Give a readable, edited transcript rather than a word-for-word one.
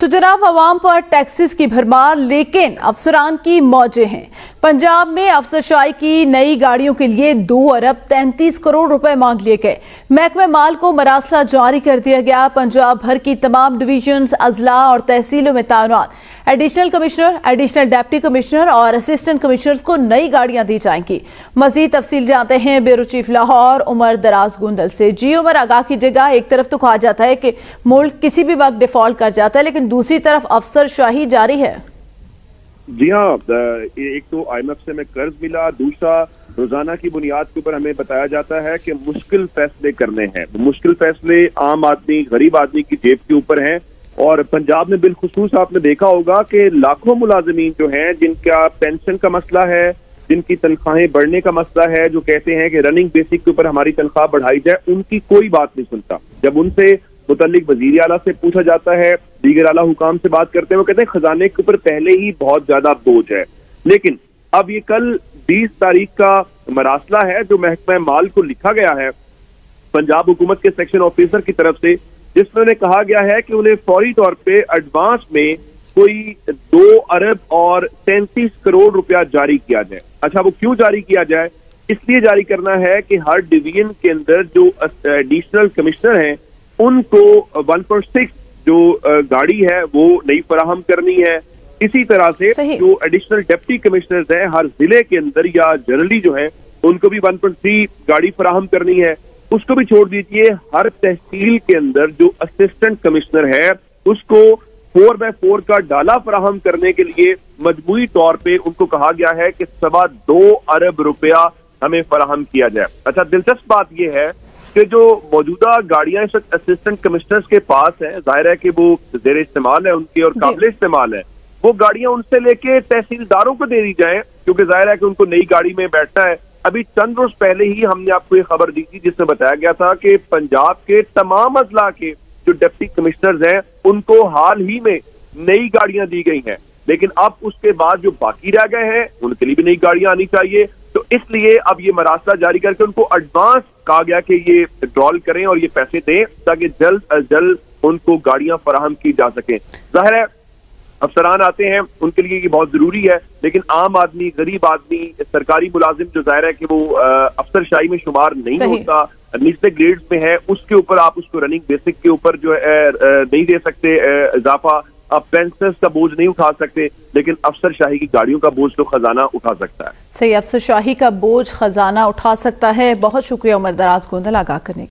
तो जनाब, अवाम पर टैक्सेस की भरमार, लेकिन अफसरान की मौजें हैं। पंजाब में अफसरशाही की नई गाड़ियों के लिए 2 अरब 33 करोड़ रुपए मांग लिए गए। महकमे माल को मरासला जारी कर दिया गया। पंजाब भर की तमाम डिवीजन्स, अजला और तहसीलों में तैनात additional commissioner, additional deputy commissioner और असिस्टेंट कमिश्नर्स को नई गाड़ियां दी जाएंगी। मजीद तफसील जानते हैं ब्यूरो चीफ लाहौर उमर दराज गुंदल से। जी उमर, आगाह कीजिएगा। एक तरफ तो कहा जाता है कि मुल्क किसी भी वक्त डिफॉल्ट कर जाता है, लेकिन दूसरी तरफ अफसरशाही जारी है। जी हाँ, एक तो IMF से हमें कर्ज मिला, दूसरा रोजाना की बुनियाद के ऊपर हमें बताया जाता है कि मुश्किल फैसले करने हैं। मुश्किल फैसले आम आदमी, गरीब आदमी की जेब के ऊपर हैं। और पंजाब में बिलखुसूस आपने देखा होगा कि लाखों मुलाजिमीन जो हैं, जिनका पेंशन का मसला है, जिनकी तनख्वाहें बढ़ने का मसला है, जो कहते हैं कि रनिंग बेसिक के ऊपर हमारी तनख्वाह बढ़ाई जाए, उनकी कोई बात नहीं सुनता। जब उनसे मुतल्लिक वजीर आला से पूछा जाता है, दीगर आला हुकाम से बात करते हैं, वो कहते हैं खजाने के ऊपर पहले ही बहुत ज्यादा बोझ है। लेकिन अब ये कल 20 तारीख का मरासला है जो महकमा माल को लिखा गया है पंजाब हुकूमत के सेक्शन ऑफिसर की तरफ से, जिसमें उन्हें कहा गया है कि उन्हें फौरी तौर पे एडवांस में कोई 2 अरब और 33 करोड़ रुपया जारी किया जाए। अच्छा, वो क्यों जारी किया जाए? इसलिए जारी करना है कि हर डिवीजन के अंदर जो एडिशनल कमिश्नर हैं उनको 1.6 जो गाड़ी है वो नई फराहम करनी है। इसी तरह से जो एडिशनल डिप्टी कमिश्नर्स हैं हर जिले के अंदर या जनरली जो है उनको भी 1.3 गाड़ी फराहम करनी है। उसको भी छोड़ दीजिए, हर तहसील के अंदर जो असिस्टेंट कमिश्नर है उसको 4x4 का डाला फराहम करने के लिए मजमूई तौर पे उनको कहा गया है कि 2.25 अरब रुपया हमें फराहम किया जाए। अच्छा, दिलचस्प बात यह है कि जो मौजूदा गाड़ियां इस वक्त असिस्टेंट कमिश्नर्स के पास है, जाहिर है कि वो जेर इस्तेमाल है उनके और काबिल इस्तेमाल है, वो गाड़ियां उनसे लेके तहसीलदारों को दे दी जाए, क्योंकि जाहिर है कि उनको नई गाड़ी में बैठना है। अभी चंद रोज पहले ही हमने आपको ये खबर दी थी जिसमें बताया गया था कि पंजाब के तमाम अजला के जो डिप्टी कमिश्नर्स हैं उनको हाल ही में नई गाड़ियां दी गई हैं, लेकिन अब उसके बाद जो बाकी रह गए हैं उनके लिए भी नई गाड़ियां आनी चाहिए। तो इसलिए अब ये मरासला जारी करके उनको एडवांस कहा गया कि ये ड्रॉल करें और ये पैसे दें ताकि जल्द अज जल्द उनको गाड़ियां फराहम की जा सकें। जाहिर है अफसरान आते हैं उनके लिए ये बहुत जरूरी है, लेकिन आम आदमी, गरीब आदमी, सरकारी मुलाजिम जो जाहिर है कि वो अफसरशाही में शुमार नहीं होता, निचले ग्रेड्स में है, उसके ऊपर आप उसको रनिंग बेसिक के ऊपर जो है नहीं दे सकते इजाफा, आप पेंशनर्स का बोझ नहीं उठा सकते, लेकिन अफसरशाही की गाड़ियों का बोझ तो खजाना उठा सकता है। सही, अफसरशाही का बोझ खजाना उठा सकता है। बहुत शुक्रिया उमर दराज गुंदल आगाह करने